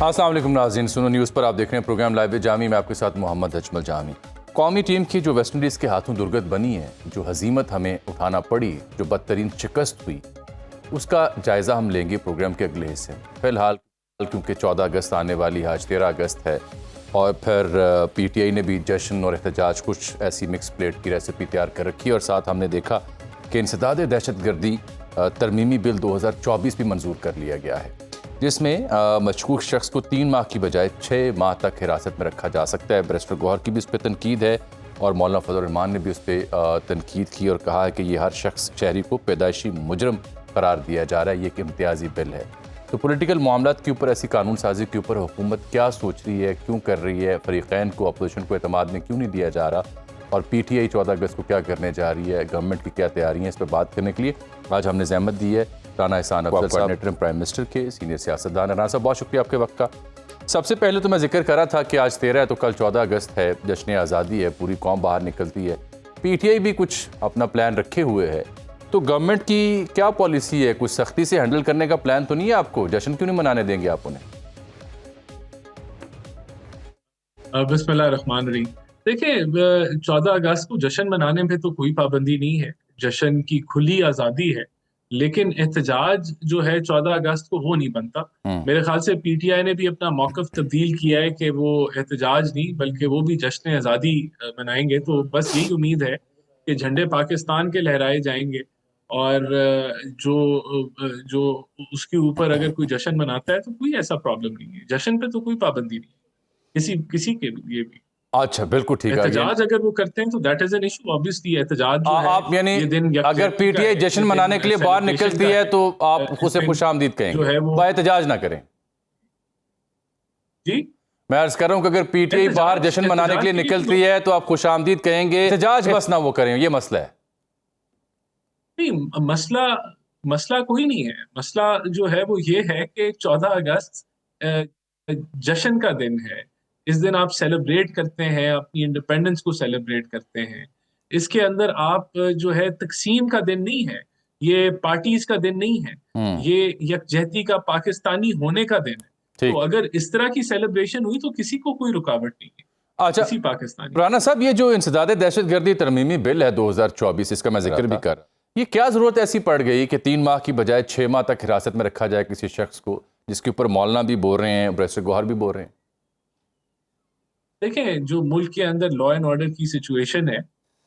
अस्सलाम वालेकुम नाज़रीन, सुनो न्यूज़ पर आप देख रहे हैं प्रोग्राम लाइव जामी में आपके साथ मोहम्मद अजमल जामी। कौमी टीम की जो वेस्ट इंडीज़ के हाथों दुर्गत बनी है, जो हजीमत हमें उठाना पड़ी, जो बदतरीन शिकस्त हुई, उसका जायज़ा हम लेंगे प्रोग्राम के अगले हिस्से में। फ़िलहाल क्योंकि 14 अगस्त आने वाली है, आज 13 अगस्त है और फिर PTI ने भी जश्न और एहतजाज कुछ ऐसी मिक्स प्लेट की रेसिपी तैयार कर रखी है और साथ हमने देखा कि इंसदाद दहशतगर्दी तरमीमी बिल 2024 भी मंजूर कर लिया गया है, जिसमें मशकूक शख्स को 3 माह की बजाय 6 माह तक हिरासत में रखा जा सकता है। बैरिस्टर गौहर की भी उस पर तनकीद है और मौलाना फजल रहमान ने भी उस पर तनकीद की और कहा है कि ये हर शख्स शहरी को पैदाइशी मुजरम करार दिया जा रहा है, ये एक इम्तियाजी बिल है। तो पॉलिटिकल मामलात के ऊपर, ऐसी कानून साजी के ऊपर हुकूमत क्या सोच रही है, क्यों कर रही है, फरीक़ैन को, अपोजिशन को एतमाद में क्यों नहीं दिया जा रहा और PTI 14 अगस्त को क्या करने जा रही है, गवर्नमेंट की क्या तैयारी है, इस पर बात करने के लिए आज हमने ज़हमत दी है राना एहसान अफजल साहब, इंटरिम प्राइम मिनिस्टर के सीनियर सियासतदान। राना साहब, बहुत शुक्रिया आपके वक्त का। सबसे पहले तो मैं जिक्र कर रहा था कि आज 13 है तो कल 14 अगस्त है, जश्न आज़ादी है, पूरी कौम बाहर निकलती है। PTI भी कुछ अपना प्लान रखे हुए है, तो गवर्नमेंट की क्या पॉलिसी है? कुछ सख्ती से हैंडल करने का प्लान तो नहीं है आपको? जश्न क्यों नहीं मनाने देंगे आप उन्हें? बिस्मिल्लाहिर्रहमानिर्रहीम। देखिए, 14 अगस्त को जश्न मनाने में तो कोई पाबंदी नहीं है, जश्न की खुली आज़ादी है, लेकिन एहतजाज जो है 14 अगस्त को वो नहीं बनता। मेरे ख्याल से PTI ने भी अपना मौक़िफ़ तब्दील किया है कि वो एहतजाज नहीं बल्कि वो भी जश्न आज़ादी मनाएंगे। तो बस यही उम्मीद है कि झंडे पाकिस्तान के लहराए जाएंगे और जो उसके ऊपर अगर कोई जश्न मनाता है तो कोई ऐसा प्रॉब्लम नहीं है। जश्न पे तो कोई पाबंदी नहीं है किसी के लिए भी। अच्छा, बिल्कुल ठीक है। एहतजाज अगर वो करते हैं तो that is an issue. Obviously एहतजाज जो है आप यानी ये दिन अगर PTI जश्न मनाने के लिए बाहर निकलती है तो आप उसे खुशामदीद कहेंगे, जो है वो एहतजाज ना करें? जी, मैं अर्ज कर रहा हूं कि अगर PTI बाहर जश्न मनाने के लिए निकलती है तो आप खुशामदीद कहेंगे, एहतजाज बस ना वो करें, ये मसला है। नहीं, मसला कोई नहीं है। मसला जो है वो ये है कि 14 अगस्त जश्न का दिन है। इस दिन आप सेलिब्रेट करते हैं, अपनी इंडिपेंडेंस को सेलिब्रेट करते हैं। इसके अंदर आप जो है तकसीम का दिन नहीं है, ये पार्टीज का दिन नहीं है, ये यकजहती का, पाकिस्तानी होने का दिन है। तो अगर इस तरह की सेलिब्रेशन हुई तो किसी को कोई रुकावट नहीं है। अच्छा किसी पाकिस्तानी। राना साहब, ये जो इंसदाद दहशतगर्दी तरमीमी बिल है 2024, इसका मैं जिक्र भी कर, ये क्या जरूरत ऐसी पड़ गई कि 3 माह की बजाय 6 माह तक हिरासत में रखा जाए किसी शख्स को, जिसके ऊपर मौलाना भी बोल रहे हैं, बैरिस्टर गौहर भी बोल रहे हैं? देखें, जो मुल्क के अंदर लॉ एंड ऑर्डर की सिचुएशन है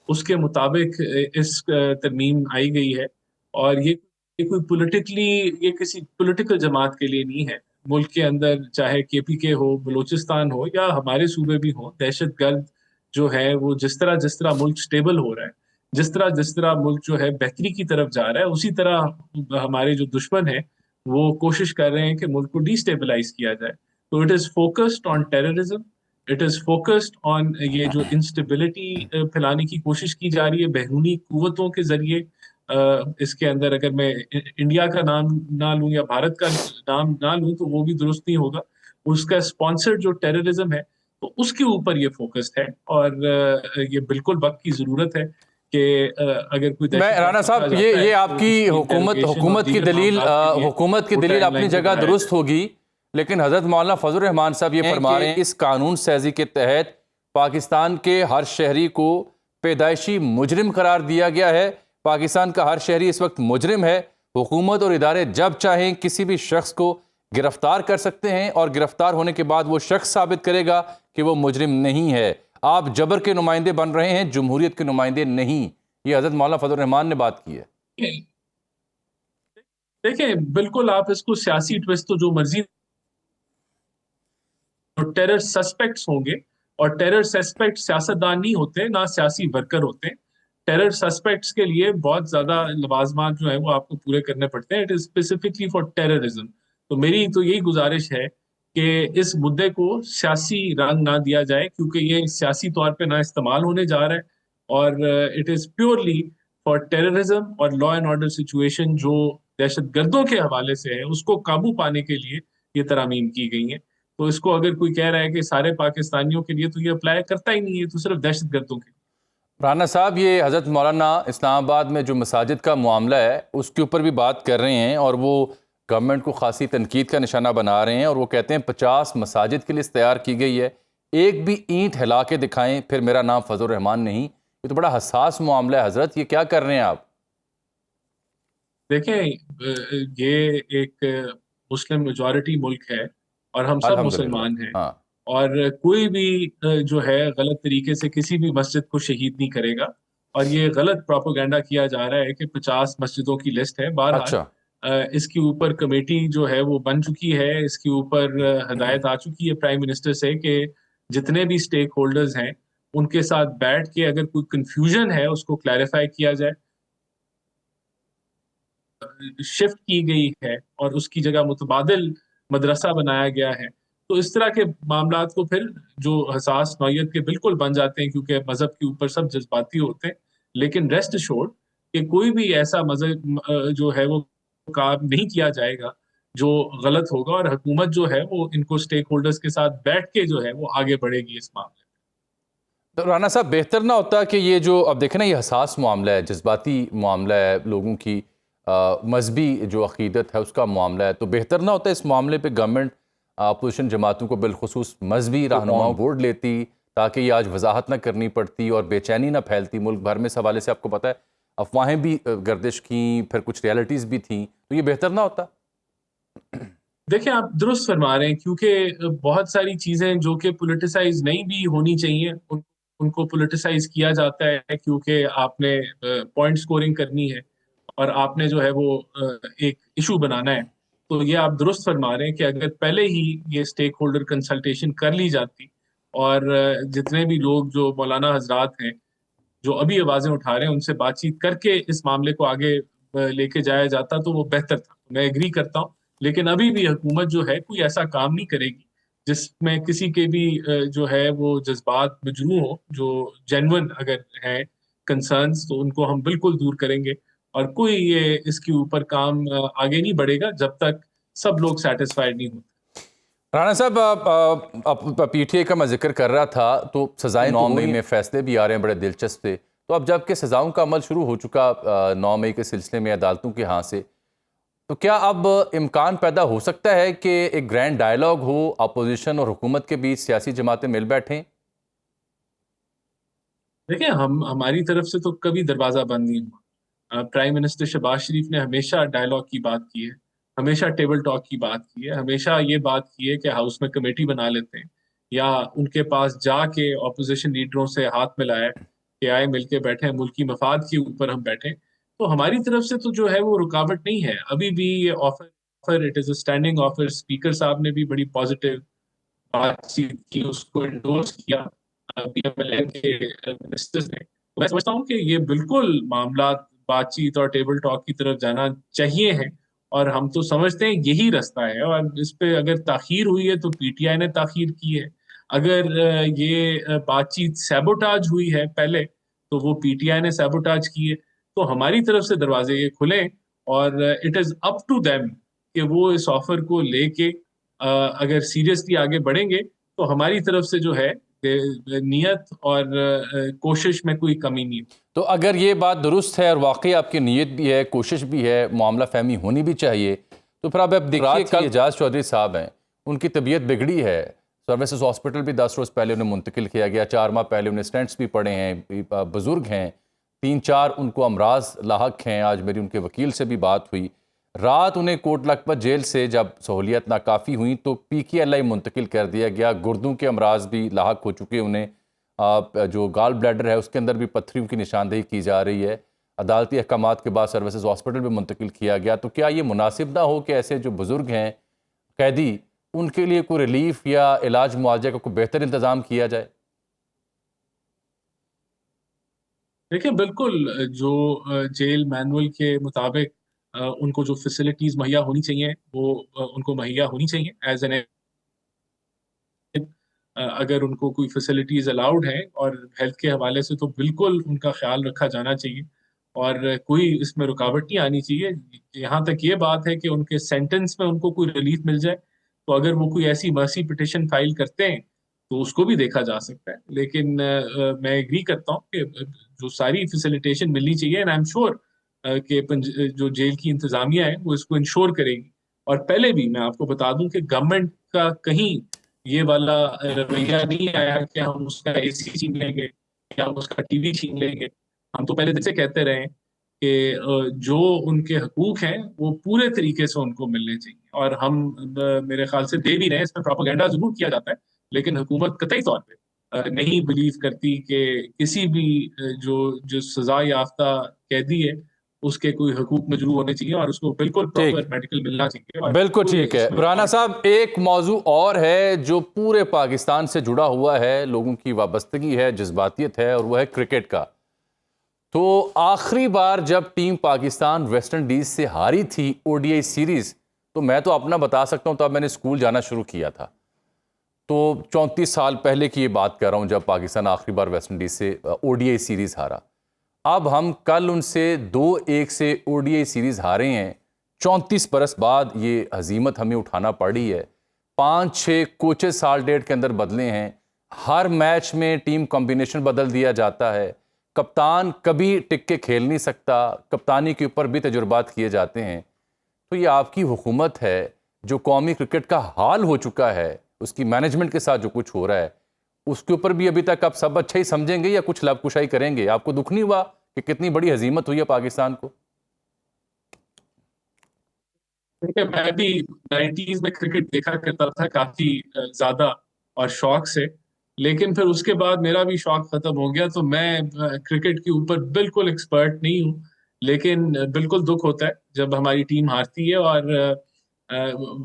उसके मुताबिक इस तरमीम आई गई है और ये कोई ये किसी पॉलिटिकल जमात के लिए नहीं है। मुल्क के अंदर चाहे KPK हो, बलूचिस्तान हो या हमारे सूबे भी हो, दहशतगर्द जो है वो जिस तरह मुल्क स्टेबल हो रहा है, जिस तरह मुल्क जो है बेहतरी की तरफ जा रहा है, उसी तरह हमारे जो दुश्मन है वो कोशिश कर रहे हैं कि मुल्क को डिस्टेबलाइज किया जाए। तो it is focused on terrorism, it is focused on ये जो इंस्टेबिलिटी फैलाने की कोशिश की जा रही है बैरूनी कुव्वतों के जरिए। इसके अंदर अगर मैं इंडिया का नाम ना लूं या भारत का नाम ना लूं तो वो भी दुरुस्त नहीं होगा। उसका स्पॉन्सर्ड जो टेररिज्म है तो उसके ऊपर ये फोकस्ड है और ये बिल्कुल वक्त की जरूरत है कि अगर कोई मैं राना साहब, ये आपकी हुकूमत की दलील अपनी जगह दुरुस्त होगी, लेकिन हजरत मौलाना फजल रहमान साहब ये फरमा रहे हैं इस कानून साजी के तहत पाकिस्तान के हर शहरी को पैदाइशी मुजरिम करार दिया गया है। पाकिस्तान का हर शहरी इस वक्त मुजरिम है। हुकूमत और इदारे जब चाहें किसी भी शख्स को गिरफ्तार कर सकते हैं और गिरफ्तार होने के बाद वो शख्स साबित करेगा कि वो मुजरिम नहीं है। आप जबर के नुमाइंदे बन रहे हैं, जमहूरियत के नुमाइंदे नहीं। ये हजरत मौलाना फजल रहमान ने बात की है। देखें, बिल्कुल आप इसको सियासी ट्विस्ट तो जो मर्जी, टेरर सस्पेक्ट्स होंगे और टेरर सस्पेक्ट सियासतदान नहीं होते, ना सियासी वर्कर होते हैं। टेरर सस्पेक्ट्स के लिए बहुत ज्यादा लवाजमात जो है वो आपको पूरे करने पड़ते हैं। It is specifically for terrorism. तो मेरी तो यही गुजारिश है कि इस मुद्दे को सियासी रंग ना दिया जाए, क्योंकि ये सियासी तौर पे ना इस्तेमाल होने जा रहा है और it is purely for terrorism और लॉ एंड ऑर्डर सिचुएशन जो दहशतगर्दों के हवाले से है उसको काबू पाने के लिए ये तरामीम की गई हैं। तो इसको अगर कोई कह रहा है कि सारे पाकिस्तानियों के लिए, तो ये अप्लाई करता ही नहीं है, तो सिर्फ दहशतगर्दों के लिए। राना साहब, ये हज़रत मौलाना इस्लामाबाद में जो मसाजिद का मामला है उसके ऊपर भी बात कर रहे हैं और वो गवर्नमेंट को खासी तनकीद का निशाना बना रहे हैं और वो कहते हैं 50 मसाजिद की लिस्ट तैयार की गई है, एक भी ईंट हिला के दिखाएं फिर मेरा नाम फजल रहमान नहीं। ये तो बड़ा हसास मामला है हजरत, ये क्या कर रहे हैं आप? देखें, ये एक मुस्लिम मेजॉरिटी मुल्क है और हम सब मुसलमान हैं। अल्हम्दुलिल्लाह। हाँ। और कोई भी जो है गलत तरीके से किसी भी मस्जिद को शहीद नहीं करेगा। और ये गलत प्रोपेगेंडा किया जा रहा है कि 50 मस्जिदों की लिस्ट है। बहरहाल अच्छा। इसके ऊपर कमेटी जो है वो बन चुकी है। इसके ऊपर हदायत आ चुकी है प्राइम मिनिस्टर से कि जितने भी स्टेक होल्डर्स हैं उनके साथ बैठ के अगर कोई कंफ्यूजन है उसको क्लैरिफाई किया जाए। शिफ्ट की गई है और उसकी जगह मुतबादिल मदरसा बनाया गया है। तो इस तरह के मामलात को फिर जो हसास नौयत के बिल्कुल बन जाते हैं, क्योंकि मजहब के ऊपर सब जज्बाती होते हैं। लेकिन रेस्ट एश्योर्ड कि कोई भी ऐसा मजहब जो है वो काम नहीं किया जाएगा जो गलत होगा, और हुकूमत जो है वो इनको स्टेक होल्डर्स के साथ बैठ के जो है वो आगे बढ़ेगी इस मामले में। तो राना साहब, बेहतर ना होता कि ये जो अब देखें ना, ये हसास मामला है, जज्बाती मामला है, लोगों की मजहबी जो अकीदत है उसका मामला है, तो बेहतर ना होता इस मामले पे गवर्नमेंट अपोजिशन जमातों को बिलखुसूस मजहबी रहनुमाओं बोर्ड लेती, ताकि ये आज वजाहत ना करनी पड़ती और बेचैनी ना फैलती मुल्क भर में। इस हवाले से आपको पता है अफवाहें भी गर्दिश की, फिर कुछ रियलिटीज़ भी थी, तो ये बेहतर ना होता? देखिए, आप दुरुस्त फरमा रहे हैं, क्योंकि बहुत सारी चीजें जो कि पोलिटिसाइज नहीं भी होनी चाहिए उनको पोलिटिसाइज किया जाता है, क्योंकि आपने पॉइंट स्कोरिंग करनी है और आपने जो है वो एक इशू बनाना है। तो ये आप दुरुस्त फरमा रहे हैं कि अगर पहले ही ये स्टेक होल्डर कंसल्टेशन कर ली जाती और जितने भी लोग जो मौलाना हजरात हैं जो अभी आवाजें उठा रहे हैं उनसे बातचीत करके इस मामले को आगे लेके जाया जाता तो वो बेहतर था। मैं एग्री करता हूँ। लेकिन अभी भी हुकूमत जो है कोई ऐसा काम नहीं करेगी जिसमें किसी के भी जो है वो जज्बात मजरूह हो। जो जेन्युइन अगर है कंसर्न्स तो उनको हम बिल्कुल दूर करेंगे, और कोई ये इसके ऊपर काम आगे नहीं बढ़ेगा जब तक सब लोग सेटिस्फाइड नहीं होते। राणा साहब, अब पीटीए का मैं जिक्र कर रहा था, तो सजाएं 9 मई में फैसले भी आ रहे हैं बड़े दिलचस्प थे। तो अब जबकि सजाओं का अमल शुरू हो चुका 9 मई के सिलसिले में अदालतों के यहाँ से, तो क्या अब इम्कान पैदा हो सकता है कि एक ग्रैंड डायलॉग हो, अपोजिशन और हुकूमत के बीच सियासी जमातें मिल बैठें? देखिए, हम हमारी तरफ से तो कभी दरवाजा बंद नहीं हुआ। प्राइम मिनिस्टर शहबाज शरीफ ने हमेशा डायलॉग की बात की है, हमेशा टेबल टॉक की बात की है, हमेशा ये बात की है कि हाउस में कमेटी बना लेते हैं या उनके पास जाके ऑपोजिशन लीडरों से हाथ मिलाए कि आए मिलके बैठे, मुल्की मफाद के ऊपर हम बैठे। तो हमारी तरफ से तो जो है वो रुकावट नहीं है। अभी भी ये offer it is a standing offer. Speaker साहब ने भी बड़ी पॉजिटिव बातचीत की, उसको इंडोर्स किया पीएमएलएन के मिनिस्टर्स ने। तो मैं समझता हूँ कि ये बिल्कुल मामला बातचीत और टेबल टॉक की तरफ जाना चाहिए है, और हम तो समझते हैं यही रास्ता है। और इस पे अगर ताखीर हुई है तो पीटीआई ने ताखीर की है। अगर ये बातचीत सैबोटाज हुई है पहले तो वो पीटीआई ने सैबोटाज की है। तो हमारी तरफ से दरवाजे ये खुले, और it is up to them कि वो इस ऑफर को लेके अगर सीरियसली आगे बढ़ेंगे तो हमारी तरफ से जो है नियत और कोशिश में कोई कमी नहीं। तो अगर ये बात दुरुस्त है और वाकई आपकी नीयत भी है, कोशिश भी है, मामला फहमी होनी भी चाहिए, तो फिर अब देखिए कल एजाज चौधरी साहब हैं, उनकी तबीयत बिगड़ी है, सर्विसेज हॉस्पिटल भी 10 रोज़ पहले उन्हें मुंतकिल किया गया, 4 माह पहले उन्हें स्टेंट्स भी पड़े हैं, बुज़ुर्ग हैं, 3-4 उनको अमराज लाहक हैं। आज मेरी उनके वकील से भी बात हुई, रात उन्हें कोट लखपत जेल से जब सहूलियत नाकाफ़ी हुई तो पीकेएलआई मुंतकिल कर दिया गया। गुर्दों के अमराज भी लाहक हो चुके उन्हें, जो गाल ब्लैडर है उसके अंदर भी पत्थरियों की निशानदेही की जा रही है। अदालती अहकामात के बाद सर्विसेज हॉस्पिटल में मुंतकिल किया गया। तो क्या ये मुनासिब ना हो कि ऐसे जो बुज़ुर्ग हैं कैदी, उनके लिए कोई रिलीफ या इलाज मुआवजे का कोई बेहतर इंतज़ाम किया जाए? देखिए, बिल्कुल जो जेल मैनुअल के मुताबिक उनको जो फैसिलिटीज मुहैया होनी चाहिए वो उनको मुहैया होनी चाहिए एज एन। अगर उनको कोई फैसिलिटीज अलाउड है और हेल्थ के हवाले से तो बिल्कुल उनका ख्याल रखा जाना चाहिए, और कोई इसमें रुकावट नहीं आनी चाहिए। यहाँ तक ये बात है कि उनके सेंटेंस में उनको कोई रिलीफ मिल जाए तो अगर वो कोई ऐसी मर्सी पिटिशन फाइल करते हैं तो उसको भी देखा जा सकता है। लेकिन मैं एग्री करता हूँ कि जो सारी फैसिलिटेशन मिलनी चाहिए, एंड आई एम श्योर कि जो जेल की इंतजामिया है वो इसको इंश्योर करेगी और पहले भी मैं आपको बता दूं कि गवर्नमेंट का कहीं ये वाला रवैया नहीं आया कि हम उसका एसी छीन लेंगे या हम उसका टीवी छीन लेंगे। हम तो पहले से कहते रहे हैं कि जो उनके हकूक हैं वो पूरे तरीके से उनको मिलने चाहिए, और हम मेरे ख्याल से दे भी रहे हैं। इसमें प्रोपेगेंडा जरूर किया जाता है, लेकिन हुकूमत कतई तौर पे नहीं बिलीव करती कि किसी भी जो जो सजा याफ्ता कैदी है उसके कोई हकूक मजरू होने चाहिए, और उसको बिल्कुल प्रॉपर मेडिकल मिलना चाहिए। और बिल्कुल ठीक है। राना साहब, एक मौजू और है जो पूरे पाकिस्तान से जुड़ा हुआ है, लोगों की वाबस्तगी है, जज्बातियत है, और वह है क्रिकेट का। तो आखिरी बार जब टीम पाकिस्तान वेस्ट इंडीज से हारी थी ओडीआई सीरीज, तो मैं तो अपना बता सकता हूं, तब मैंने स्कूल जाना शुरू किया था। तो 34 साल पहले की ये बात कर रहा हूं, जब पाकिस्तान आखिरी बार वेस्ट इंडीज से ओडीआई सीरीज हारा। अब हम कल उनसे 2-1 से ओडीआई सीरीज हारे हैं। 34 बरस बाद ये हजीमत हमें उठाना पड़ी है। 5-6 कोचेस साल डेढ़ के अंदर बदले हैं। हर मैच में टीम कॉम्बिनेशन बदल दिया जाता है। कप्तान कभी टिक के खेल नहीं सकता। कप्तानी के ऊपर भी तजुर्बात किए जाते हैं। तो ये आपकी हुकूमत है, जो कौमी क्रिकेट का हाल हो चुका है, उसकी मैनेजमेंट के साथ जो कुछ हो रहा है, उसके ऊपर भी अभी तक आप सब अच्छा ही समझेंगे या कुछ लबकुशाई करेंगे? आपको दुख नहीं हुआ कि कितनी बड़ी हजीमत हुई है पाकिस्तान को? मैं भी 90s में क्रिकेट देखा करता था काफी ज्यादा और शौक से, लेकिन फिर उसके बाद मेरा भी शौक खत्म हो गया। तो मैं क्रिकेट के ऊपर बिल्कुल एक्सपर्ट नहीं हूँ, लेकिन बिल्कुल दुख होता है जब हमारी टीम हारती है। और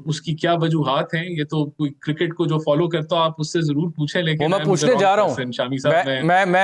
उसकी क्या वजूहात हैं, ये तो कोई क्रिकेट को जो फॉलो करता हो आप उससे जरूर पूछें। वो लेकिन मैं पूछने जा रहा हूँ। शामी साहब, मैं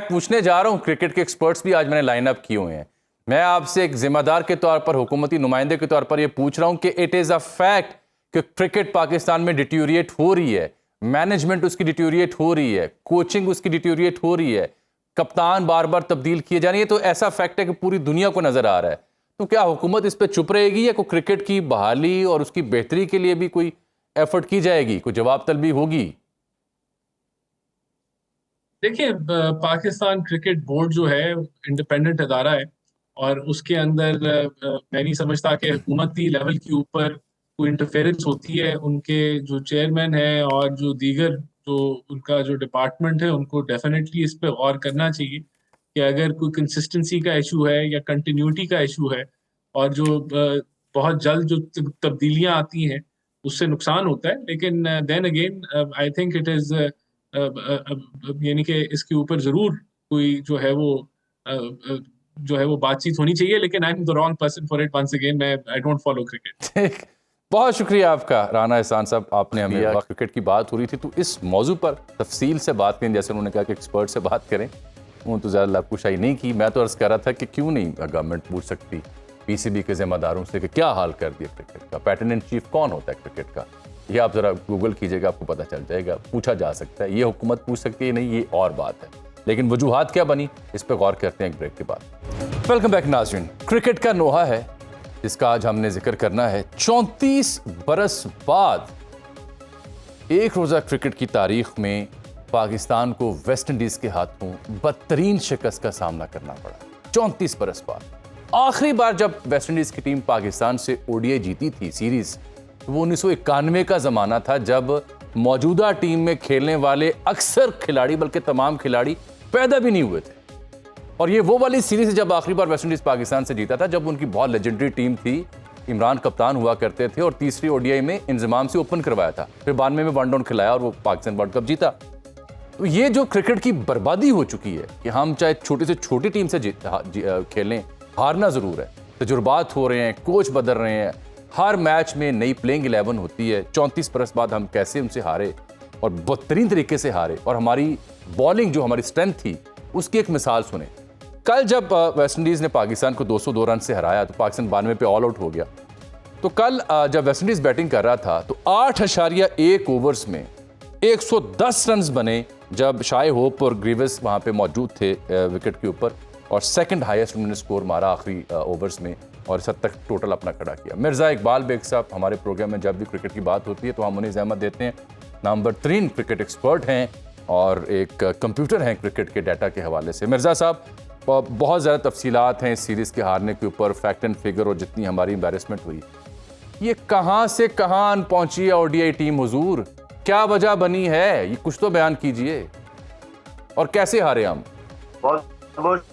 पूछने जा रहा हूँ। क्रिकेट के एक्सपर्ट्स भी आज मैंने लाइन अप किए हुए हैं। मैं आपसे एक जिम्मेदार के तौर पर, हुकूमती नुमाइंदे के तौर पर ये पूछ रहा हूँ कि इट इज़ अ फैक्ट कि क्रिकेट पाकिस्तान में डिटीरिएट हो रही है, मैनेजमेंट उसकी डिटीरिएट हो रही है, कोचिंग उसकी डिटीरिएट हो रही है, कप्तान बार बार तब्दील किए जा रही है। तो ऐसा फैक्ट है कि पूरी दुनिया को नजर आ रहा है। तो क्या हुकूमत इस पर चुप रहेगी या कोई क्रिकेट की बहाली और उसकी बेहतरी के लिए भी कोई एफर्ट की जाएगी, कोई जवाब तलबी होगी? देखिए, पाकिस्तान क्रिकेट बोर्ड जो है इंडिपेंडेंट अदारा है, और उसके अंदर मैं नहीं समझता कि हुकूमती लेवल के ऊपर कोई इंटरफेरेंस होती है। उनके जो चेयरमैन है और जो दीगर जो उनका जो डिपार्टमेंट है, उनको डेफिनेटली इस पे गौर करना चाहिए कि अगर कोई कंसिस्टेंसी का इशू है या कंटिन्यूटी का इशू है, और जो बहुत जल्द जो तब्दीलियां आती हैं उससे नुकसान होता है। लेकिन then again I think it is यानी कि इसके ऊपर जरूर कोई जो है वो बातचीत होनी चाहिए। लेकिन I am the wrong person for it. Once again, मैं आई डोंट फॉलो क्रिकेट। बहुत शुक्रिया आपका राना एहसान साहब, आपने हमें, क्रिकेट की बात हो रही थी तो इस मौजू पर तफसील से बात करें। जैसे उन्होंने कहा कि एक्सपर्ट से बात करें, उन्होंने तो ज़्यादा लबकुशाई नहीं की। मैं तो अर्ज़ कर रहा था कि क्यों नहीं गवर्नमेंट पूछ सकती पीसीबी के जिम्मेदारों से कि क्या हाल कर दिया क्रिकेट का, पैटर्न इन चीफ कौन होता है क्रिकेट का। ये आप ज़रा गूगल कीजिएगा, आपको पता चल जाएगा। पूछा जा सकता है, ये हुकूमत पूछ सकती है नहीं, ये और बात है। लेकिन वजूहात क्या बनी, इस पर गौर करते हैं एक ब्रेक के बाद। वेलकम बैक नाज़रीन। क्रिकेट का नोहा है जिसका आज हमने जिक्र करना है। 34 बरस बाद एक रोज़ा क्रिकेट की तारीख में पाकिस्तान को वेस्ट इंडीज़ के हाथों बदतरीन शिकस्त का सामना करना पड़ा। 34 बरस बाद आखिरी बार जब वेस्ट इंडीज़ की टीम पाकिस्तान से ओडीआई जीती थी सीरीज़, वो 1991 का ज़माना था, जब मौजूदा टीम में खेलने वाले अक्सर खिलाड़ी, बल्कि तमाम खिलाड़ी पैदा भी नहीं हुए थे। और ये वो वाली सीरीज जब आखिरी बार वेस्ट इंडीज पाकिस्तान से जीता था, जब उनकी बहुत लेजेंडरी टीम थी, इमरान कप्तान हुआ करते थे, और तीसरी ओडीआई में इंजमाम से ओपन करवाया था, फिर 92 में वन डाउन खिलाया और वो पाकिस्तान वर्ल्ड कप जीता। तो ये जो क्रिकेट की बर्बादी हो चुकी है कि हम चाहे छोटी से छोटी टीम से खेलें, हारना ज़रूर है, तजुर्बात हो रहे हैं, कोच बदल रहे हैं, हर मैच में नई प्लेइंग 11 होती है। 34 बरस बाद हम कैसे उनसे हारे, और बदतरीन तरीके से हारे। और हमारी बॉलिंग जो हमारी स्ट्रेंथ थी, उसकी एक मिसाल सुने। कल जब वेस्ट इंडीज़ ने पाकिस्तान को 202 रन से हराया तो पाकिस्तान 92 पे ऑल आउट हो गया। तो कल जब वेस्ट इंडीज़ बैटिंग कर रहा था तो 8.1 ओवर्स में 110 रन बने, जब शाय होप और ग्रीवस वहाँ पे मौजूद थे विकेट के ऊपर, और सेकंड हाईएस्ट उन्होंने स्कोर मारा आखिरी ओवर्स में, और 7 तक टोटल अपना खड़ा किया। मिर्ज़ा इकबाल बेग साहब हमारे प्रोग्राम में जब भी क्रिकेट की बात होती है तो हम उन्हें ज़हमत देते हैं। नंबर 3 क्रिकेट एक्सपर्ट हैं और एक कंप्यूटर हैं क्रिकेट के डाटा के हवाले से। मिर्ज़ा साहब, बहुत ज़्यादा तफसीलात हैं इस सीरीज़ के हारने के ऊपर, फैक्ट एंड फिगर, और जितनी हमारी एम्बैरेसमेंट हुई। ये कहां से कहां पहुंची है ओडीआई टीम हुजूर? क्या वजह बनी है, ये कुछ तो बयान कीजिए। और कैसे हारे हम? बहुत बहुत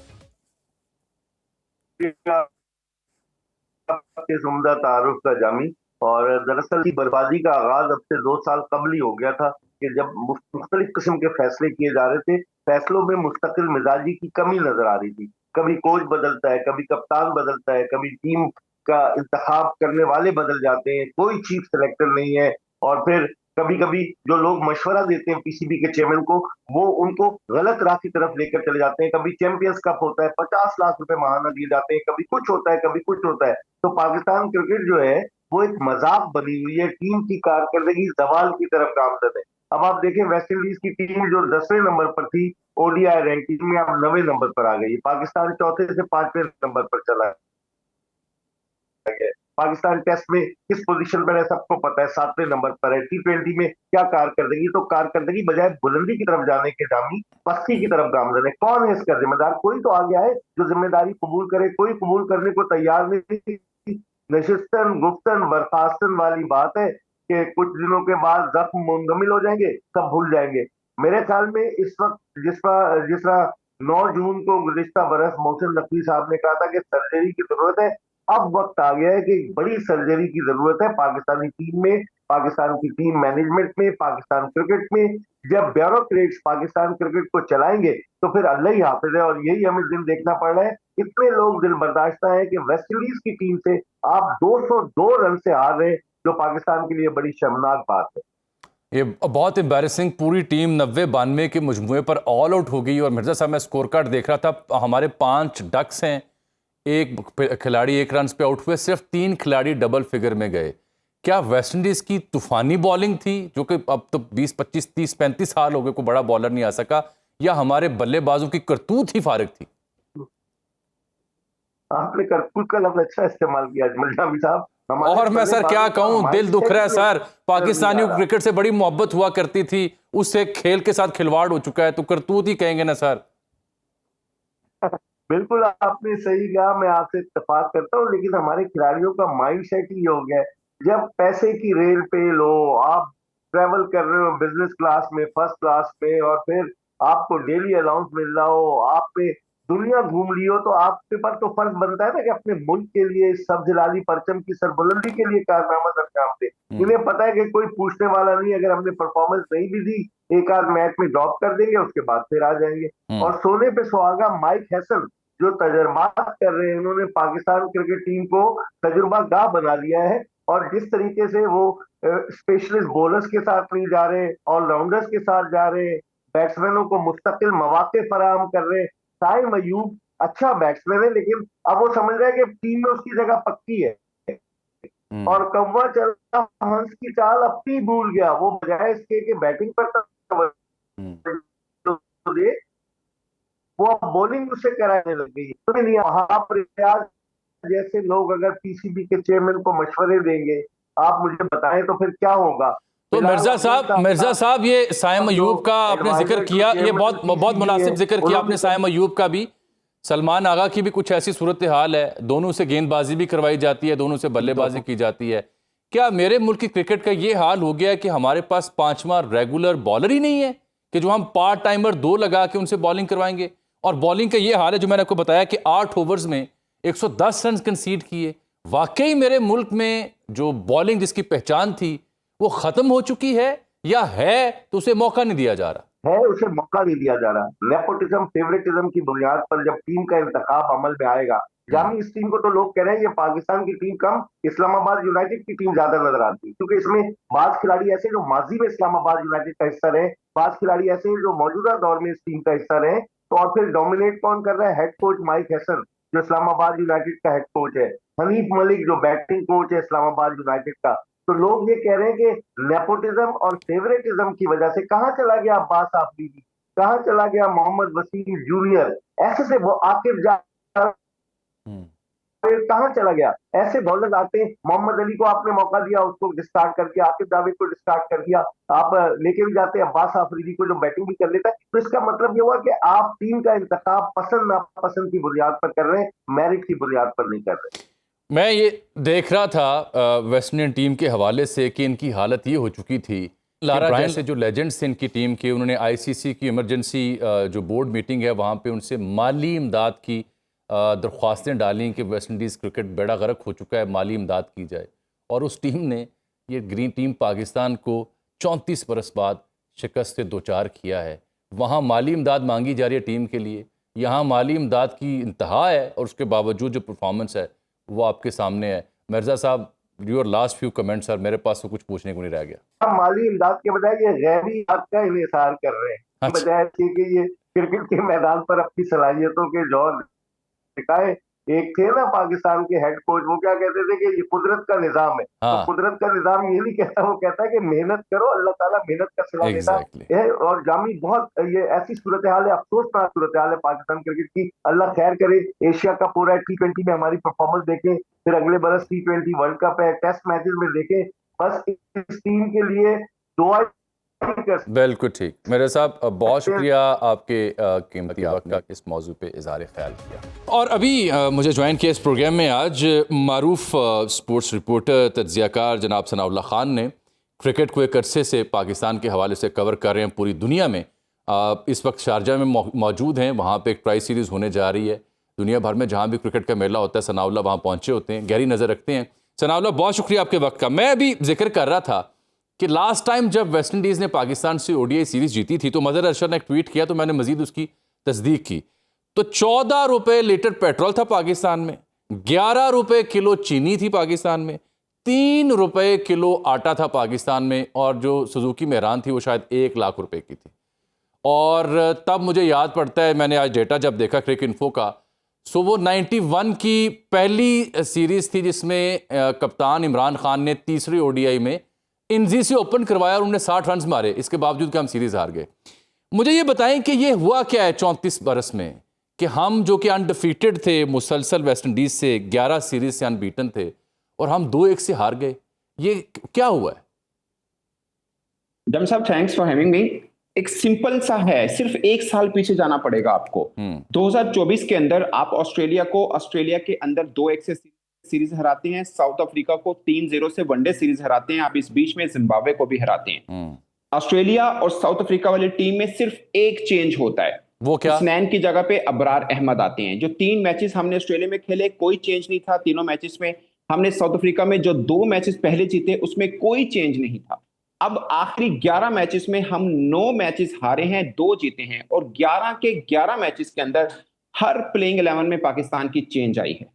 उम्दा तारुफ का जामी। और दरअसल की बर्बादी का आगाज अब से 2 साल कबल ही हो गया था कि जब मुख्तलिफ किस्म के फैसले किए जा रहे थे, फैसलों में मुस्तकिल मिजाजी की कमी नजर आ रही थी। कभी कोच बदलता है, कभी कप्तान बदलता है, कभी टीम का इंतखाब करने वाले बदल जाते हैं, कोई चीफ सेलेक्टर नहीं है। और फिर कभी कभी जो लोग मशवरा देते हैं पीसीबी के चेयरमैन को, वो उनको गलत राह की तरफ लेकर चले जाते हैं। कभी चैंपियंस कप होता है, 50 लाख रुपए महाना दिए जाते हैं, कभी कुछ होता है, कभी कुछ होता है। तो पाकिस्तान क्रिकेट जो है वो एक मजाक बनी हुई है, टीम की कारकर्दगी जवाल की तरफ गामजन है। अब आप देखें, वेस्ट इंडीज की टीम जो 10वें नंबर पर थी ओडीआई रैंकिंग में, अब 9वें नंबर पर आ गई। पाकिस्तान चौथे से 5वें नंबर पर चला है। पाकिस्तान टेस्ट में किस पोजीशन पर है सबको पता है, 7वें नंबर पर है। T20 में क्या कारकर्दगी, तो कारकर्दगी बजाय बुलंदी की तरफ जाने के जामी पस्ती की तरफ गामजन है। कौन है इसका जिम्मेदार? कोई तो आ गया है जो जिम्मेदारी कबूल करे, कोई कबूल करने को तैयार नहीं। नशिस्तन गुफ्तन बर्खास्तन वाली बात है कि कुछ दिनों के बाद जख्म मुंजमिल हो जाएंगे, सब भूल जाएंगे। मेरे ख्याल में इस वक्त जिस तरह 9 जून को गुज़िश्ता बरस मोहसिन नकवी साहब ने कहा था कि सर्जरी की जरूरत है, अब वक्त आ गया है कि एक बड़ी सर्जरी की जरूरत है पाकिस्तानी टीम में, पाकिस्तान की टीम मैनेजमेंट में, पाकिस्तान क्रिकेट में। जब ब्यूरोक्रेट्स पाकिस्तान क्रिकेट को चलाएंगे तो फिर अल्लाह ही हाफिज है। और यही हमें दिन देखना पड़ रहा है। इतने लोग दिल बर्दाश्त है कि वेस्ट इंडीज की टीम से आप 202 रन से हार रहे, जो पाकिस्तान के लिए बड़ी शर्मनाक बात है। ये बहुत एम्बैरेसिंग, पूरी टीम 90-92 के मजमुए पर ऑल आउट हो गई। और मिर्जा साहब, मैं स्कोर कार्ड देख रहा था, हमारे 5 डक्स हैं, एक खिलाड़ी 1 रन पे आउट हुए, सिर्फ 3 खिलाड़ी डबल फिगर में गए। क्या वेस्टइंडीज की तूफानी बॉलिंग थी, जो कि अब तो 20, 25, 30, 35 साल हो गए कोई बड़ा बॉलर नहीं आ सका, या हमारे बल्लेबाजों की करतूत ही फारिग थी? आपने करतूत का लफ्ज अच्छा इस्तेमाल किया अजमल जामी साहब। और मैं सर क्या कहूं, दिल दुख रहा है सर। पाकिस्तानियों को क्रिकेट से बड़ी मोहब्बत हुआ करती थी, उससे खेल के साथ खिलवाड़ हो चुका है, तो करतूत ही कहेंगे ना सर। बिल्कुल आपने सही कहा, मैं आपसे इत्तेफाक करता हूँ। लेकिन हमारे खिलाड़ियों का माइंड सेट ही हो गया है, जब पैसे की रेल पे लो, आप ट्रेवल कर रहे हो बिजनेस क्लास में, फर्स्ट क्लास में, और फिर आपको डेली अलाउंस मिल रहा हो, आप पे दुनिया घूम ली हो, तो आपके पर तो फर्ज बनता है ना कि अपने मुल्क के लिए, सब्ज लाली परचम की सरबुलंदी के लिए कारनामा अंजाम दे। इन्हें पता है कि कोई पूछने वाला नहीं, अगर हमने परफॉर्मेंस नहीं भी दी, एक आध मैच में ड्रॉप कर देंगे, उसके बाद फिर आ जाएंगे। और सोने पे सुहागा माइक हैसन जो तजर्बात कर रहे हैं, उन्होंने पाकिस्तान क्रिकेट टीम को तजुर्बा गाह बना दिया है। और जिस तरीके से वो स्पेशलिस्ट बॉलर्स के साथ नहीं जा रहे, ऑलराउंडर्स के साथ जा रहे, बैट्समैनों को मुस्तकिल मौके फराहम कर रहे। साइम अयूब अच्छा बैट्समैन है, लेकिन अब वो समझ रहे हैं कि टीम में उसकी जगह पक्की है। और कौवा चला हंस की चाल अपनी भूल गया, वो बजाय इसके कि बैटिंग पर दे, वो अब बॉलिंग उससे कराने लग गई। तो नहीं, वहां पर जैसे लोग अगर पीसीबी के चेयरमैन को मशवरे देंगे, आप मुझे बताएं, तो फिर क्या होगा? तो मिर्जा साहब, ये साइम अयूब का आपने जिक्र किया, ये बहुत मुनासिब जिक्र किया आपने साइम अयूब का भी। सलमान आगा की भी कुछ ऐसी सूरत हाल है, दोनों से गेंदबाजी भी करवाई जाती है, दोनों से बल्लेबाजी की जाती है। क्या मेरे मुल्क की क्रिकेट का ये हाल हो गया है कि हमारे पास 5वां रेगुलर बॉलर ही नहीं है कि जो हम पार्ट टाइमर 2 लगा के उनसे बॉलिंग करवाएंगे? और बॉलिंग का ये हाल है जो मैंने आपको बताया कि 8 ओवर्स में 110 रन कंसीड किए। वाकई मेरे मुल्क में जो बॉलिंग जिसकी पहचान थी वो खत्म हो चुकी है, या है तो उसे मौका नहीं दिया जा रहा? है, उसे मौका नहीं दिया जा रहा। नेपोटिज्म, फेवरेटिज्म की बुनियाद पर जब टीम का इंतखाब अमल में आएगा, जामी इस टीम को तो लोग कह रहे हैं ये पाकिस्तान की टीम कम, इस्लामाबाद यूनाइटेड की टीम ज्यादा नजर आती है, क्योंकि इसमें बाज खिलाड़ी ऐसे जो माजी में इस्लामाबाद यूनाइटेड का हिस्सा रहे, बाज खिलाड़ी ऐसे हैं जो मौजूदा दौर में इस टीम का हिस्सा रहे। तो और फिर डोमिनेट कौन कर रहा है? हेड कोच माइक हैसन, जो इस्लामाबाद यूनाइटेड का हेड कोच है, हनीफ मलिक जो बैटिंग कोच है इस्लामाबाद यूनाइटेड का। तो लोग ये कह रहे हैं कि नेपोटिज्म और फेवरेटिज्म की वजह से कहां चला गया अब्बास आफरीदी, कहां चला गया मोहम्मद वसीम जूनियर, ऐसे से वो आकिब कहां चला गया? ऐसे बॉलर आते हैं, मोहम्मद अली को आपने मौका दिया, उसको डिस्कार्ड करके आकिब जावेद को डिस्कार्ड कर दिया, आप लेके भी जाते हैं अब्बास आफरीदी को जो बैटिंग भी कर लेता है। तो इसका मतलब ये हुआ कि आप टीम का इंतखाब पसंद नापसंद की बुनियाद पर कर रहे हैं, मेरिट की बुनियाद पर नहीं कर रहे। मैं ये देख रहा था वेस्ट इंडियन टीम के हवाले से कि इनकी हालत ये हो चुकी थी। लारा जैसे जो लेजेंड्स थे इनकी टीम के, उन्होंने आईसीसी की इमरजेंसी जो बोर्ड मीटिंग है वहाँ पे उनसे माली इमदाद की दरख्वास्तें डाली कि वेस्ट इंडीज़ क्रिकेट बेड़ा गर्क हो चुका है, माली इमदाद की जाए। और उस टीम ने, ये ग्रीन टीम पाकिस्तान को 34 बरस बाद शिकस्त से दो चार किया है। वहाँ माली इमदाद मांगी जा रही है टीम के लिए, यहाँ माली इमदाद की इंतहा है और उसके बावजूद जो परफॉर्मेंस है वो आपके सामने है। मिर्ज़ा साहब, your last few comments sir, मेरे पास तो कुछ पूछने को नहीं रह गया। हम माली इमदाद के बजाय ये गैरी इमदाद का इन्हिसार कर रहे हैं, बजाय इसके कि ये क्रिकेट के मैदान पर अपनी सलाहियतों के जौहर दिखाए। एक थे ना पाकिस्तान के हेड कोच, वो क्या कहते थे कि ये कुदरत का निजाम है। तो कुदरत का निजाम ये नहीं कहता, वो कहता है कि मेहनत करो, अल्लाह ताला मेहनत का सिला देता है। और जामी बहुत ये ऐसी सूरत हाल है, अफसोसनाक सूरत हाल है पाकिस्तान क्रिकेट की। अल्लाह खैर करे, एशिया कप हो रहा है, T20 में हमारी परफॉर्मेंस देखें, फिर अगले बरस T20 वर्ल्ड कप है, टेस्ट मैचेस में देखें। बस इस टीम के लिए दुआ। बिल्कुल ठीक मेरे साहब, बहुत शुक्रिया आपके कीमती वक्त का इस मौजू पे इज़हार ख्याल किया। और अभी मुझे ज्वाइन किया इस प्रोग्राम में आज मारूफ स्पोर्ट्स रिपोर्टर तज्ज़ियाकार जनाब सनाउल्लाह खान ने। क्रिकेट को एक अरसे से पाकिस्तान के हवाले से कवर कर रहे हैं पूरी दुनिया में। इस वक्त शारजा में मौजूद हैं, वहाँ पे एक ट्राई सीरीज़ होने जा रही है। दुनिया भर में जहाँ भी क्रिकेट का मेला होता है सनाउल्लाह वहाँ पहुँचे होते हैं, गहरी नज़र रखते हैं। सनाउल्लाह, बहुत शुक्रिया आपके वक्त का। मैं अभी जिक्र कर रहा था कि लास्ट टाइम जब वेस्ट इंडीज़ ने पाकिस्तान से ओडीआई सीरीज़ जीती थी तो मज़हर अरशद ने एक ट्वीट किया, तो मैंने मज़ीद उसकी तस्दीक की। तो 14 रुपये लीटर पेट्रोल था पाकिस्तान में, 11 रुपये किलो चीनी थी पाकिस्तान में, 3 रुपये किलो आटा था पाकिस्तान में, और जो सुजुकी मेहरान थी वो शायद 1 लाख रुपए की थी। और तब मुझे याद पड़ता है, मैंने आज डेटा जब देखा क्रिक इन्फो का, सो वो 91 की पहली सीरीज़ थी जिसमें कप्तान इमरान खान ने तीसरी ओडीआई में इंजी से ओपन करवाया और उन्होंने 60 रन मारे, इसके बावजूद कि हम सीरीज़ हार गए। मुझे ये बताएं कि ये हुआ क्या है 34 बरस में कि हम जो कि अनडिफीटेड थे मुसलसल वेस्ट इंडीज़ से, 11 सीरीज़ से अनबीटन थे, और हम 2-1 से हार गए। ये क्या हुआ है? जम साहब, थैंक्स फॉर हैविंग मी। एक सिंपल सा है, सिर्फ 1 साल पीछे जाना पड़ेगा आपको। 2024 के अंदर आप ऑस्ट्रेलिया के अंदर 2-1 से सीरीज हराते हैं, साउथ अफ्रीका को 3-0 से वनडे सीरीज हराते हैं, आप इस बीच में जिम्बाब्वे को भी हराते हैं। ऑस्ट्रेलिया और साउथ अफ्रीका वाली टीम में सिर्फ एक चेंज होता है, वो क्या? स्नैन की जगह पे अबरार अहमद आते हैं। जो 3 मैचेस हमने ऑस्ट्रेलिया में खेले कोई चेंज नहीं था, तीनों मैचेस में। हमने साउथ अफ्रीका में जो 2 मैचेस पहले जीते उसमें कोई चेंज नहीं था। अब आखिरी 11 मैचेस में हम 9 मैचेस हारे हैं, 2 जीते हैं, और 11 के 11 मैचेस के अंदर हर प्लेइंग 11 में पाकिस्तान की चेंज आई है।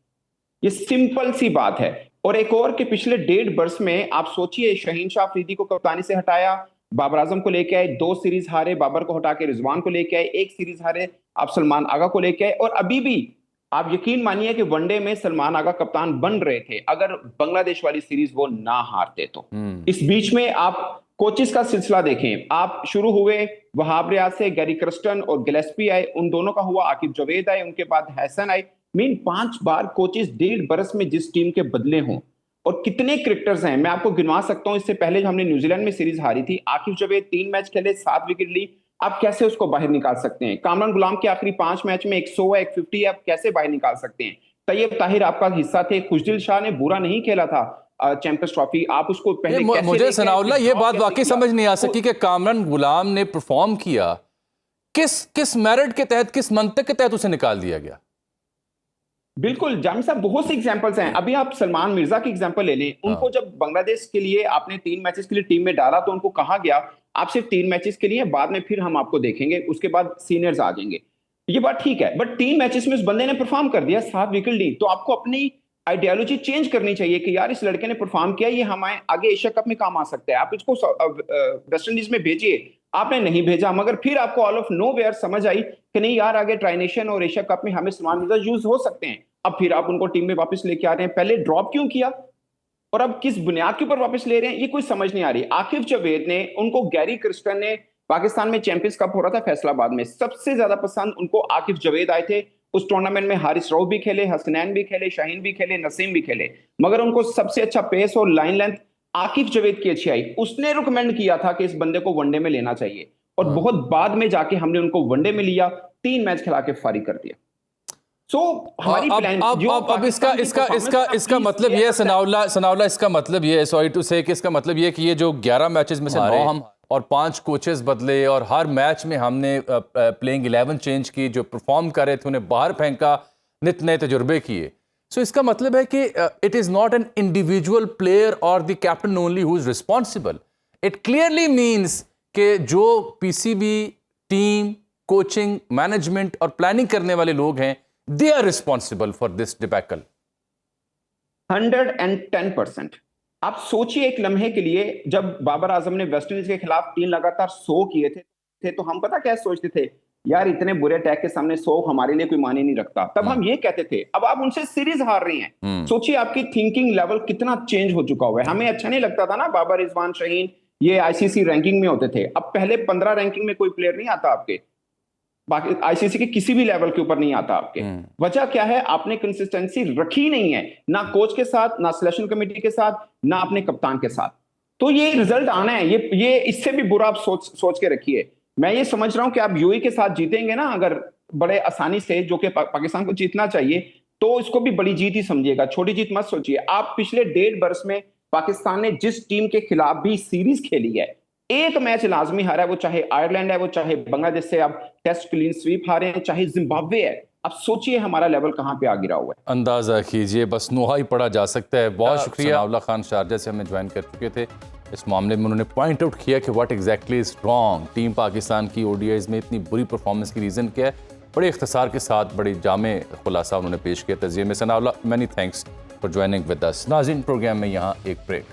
ये सिंपल सी बात है। और एक और के पिछले 1.5 वर्ष में आप सोचिए, शहीन शाह अफरीदी को कप्तानी से हटाया, बाबर आजम को लेके आए, 2 सीरीज हारे, बाबर को हटा के रिजवान को लेके आए, 1 सीरीज हारे, आप सलमान आगा को लेके आए, और अभी भी आप यकीन मानिए कि वनडे में सलमान आगा कप्तान बन रहे थे अगर बांग्लादेश वाली सीरीज वो ना हारते तो। इस बीच में आप कोचेस का सिलसिला देखें, आप शुरू हुए वहाब रियाज से, गैरी क्रस्टन और गिलेस्पी आए, उन दोनों का हुआ, आकिब जवेद आए, उनके बाद हसन आए। 5 बार कोचेस 1.5 बरस में जिस टीम के बदले हों, और कितने क्रिकेटर्स हैं मैं आपको गिनवा सकता हूं। इससे पहले हमने न्यूजीलैंड में सीरीज हारी थी, आकिब जवेद 3 मैच खेले, 7 विकेट ली, आप कैसे उसको बाहर निकाल सकते हैं? कामरान गुलाम के आखिरी 5 मैच में 100 है, 150 है, आप कैसे बाहर निकाल सकते हैं? तैयब ताहिर आपका हिस्सा थे, खुशदिल शाह ने बुरा नहीं खेला था चैंपियंस ट्रॉफी, आप उसको पहले कैसे? मुझे सनाउल्लाह ये बात वाकई समझ नहीं आ सकी कि कामरान गुलाम ने परफॉर्म किया, किस मेरिट के तहत, किस मंतक के तहत उसे निकाल दिया गया? बिल्कुल जामी साहब, बहुत से एग्जांपल्स हैं। अभी आप सलमान मिर्जा की एग्जांपल ले लें, उनको जब बांग्लादेश के लिए आपने 3 मैचेस के लिए टीम में डाला तो उनको कहा गया आप सिर्फ 3 मैचेस के लिए, बाद में फिर हम आपको देखेंगे, उसके बाद सीनियर्स आ जाएंगे। ये बात ठीक है, बट 3 मैचेस में उस बंदे ने परफॉर्म कर दिया, 7 विकेट ली, तो आपको अपनी आइडियोलॉजी चेंज करनी चाहिए कि यार इस लड़के ने परफॉर्म किया, ये हमारे आगे एशिया कप में काम आ सकता है, आप इसको वेस्ट इंडीज में भेजिए। आपने नहीं भेजा, मगर फिर आपको ऑल ऑफ नोवेयर समझ आई कि नहीं यार आगे ट्राइनेशन और एशिया कप में हमें सलमान मिर्जा यूज हो सकते हैं। अब फिर आप उनको टीम में वापस लेके आ रहे हैं, पहले ड्रॉप क्यों किया और अब किस बुनियाद के ऊपर वापस ले रहे हैं, ये कोई समझ नहीं आ रही। आकिब जवेद ने, उनको गैरी क्रिस्टन ने, पाकिस्तान में चैंपियंस कप हो रहा था फैसलाबाद में, सबसे ज्यादा पसंद उनको आकिब जवेद आए थे। उस टूर्नामेंट में हारिस रऊफ भी खेले, हसनैन भी खेले, शाहीन भी खेले, नसीम भी खेले, मगर उनको सबसे अच्छा पेस और लाइन लेंथ आकिब जवेद की अच्छी आई। उसने रिकमेंड किया था कि इस बंदे को वनडे में लेना चाहिए, और बहुत बाद में जाके हमने उनको वनडे में लिया, 3 मैच खिला के फारिग कर दिया। हमारी प्लान अब इसका मतलब ये है सनाउल्लाह इसका मतलब ये है, सॉरी टू से, कि इसका मतलब ये है कि ये जो 11 मैचेस में से 9 हम और 5 कोचेस बदले और हर मैच में हमने प्लेइंग 11 चेंज की, जो परफॉर्म कर रहे थे उन्हें बाहर फेंका, नित नए तजुर्बे किए। सो इसका मतलब है कि it is not an individual player और the captain only who is responsible. It clearly means कि जो पीसीबी, टीम, कोचिंग, मैनेजमेंट और प्लानिंग करने वाले लोग हैं, they are responsible for this debacle. 110%। आप सोचिए एक लम्हे के लिए, जब बाबर आजम ने वेस्टइंडीज के खिलाफ 3 लगातार 100 किए थे तो हम पता क्या सोचते थे, यार इतने बुरे अटैक के सामने 100 हमारे लिए कोई मायने नहीं रखता। तब हम ये कहते थे। अब आप उनसे सीरीज हार रही हैं। सोचिए आपकी थिंकिंग लेवल कितना चेंज हो चुका हुआ है। हमें अच्छा नहीं लगता था ना, बाबर, रिजवान, शाहीन ये आईसीसी रैंकिंग में होते थे। अब पहले 15 रैंकिंग में कोई प्लेयर नहीं आता आपके, बाकी आईसीसी के किसी भी लेवल के ऊपर नहीं आता आपके। वजह क्या है? आपने कंसिस्टेंसी रखी नहीं है, ना कोच के साथ, ना सिलेक्शन कमेटी के साथ, ना अपने कप्तान के साथ। तो ये रिजल्ट आना है। ये इससे भी बुरा आप सोच के रखिए। मैं ये समझ रहा हूं कि आप यूएई के साथ जीतेंगे ना अगर बड़े आसानी से, जो कि पाकिस्तान को जीतना चाहिए, तो इसको भी बड़ी जीत ही समझिएगा, छोटी जीत मत सोचिए। आप पिछले 1.5 बरस में पाकिस्तान ने जिस टीम के खिलाफ भी सीरीज खेली है, एक मैच लाजमी हारा है, वो चाहे आयरलैंड है, वो चाहे बांग्लादेश से आप टेस्ट क्लीन स्वीप हारे हैं, चाहे जिम्बाब्वे है। अब सोचिए हमारा लेवल कहां पे आ गिरा हुआ है। अंदाजा कीजिए, बस नोहा ही पड़ा जा सकता है। बहुत शुक्रिया। सनाउल्लाह खान शारजा से हमें ज्वाइन कर चुके थे। इस मामले में उन्होंने पॉइंट आउट किया कि what exactly is wrong, team Pakistan की ओडीआईज में इतनी बुरी परफॉर्मेंस की रीज़न क्या है। बड़े इख्तिसार के साथ बड़ी जामे खुलासा उन्होंने पेश किया तज़िये में। Sanaullah, many thanks for joining with us. नाज़रीन, प्रोग्राम में यहाँ एक ब्रेक।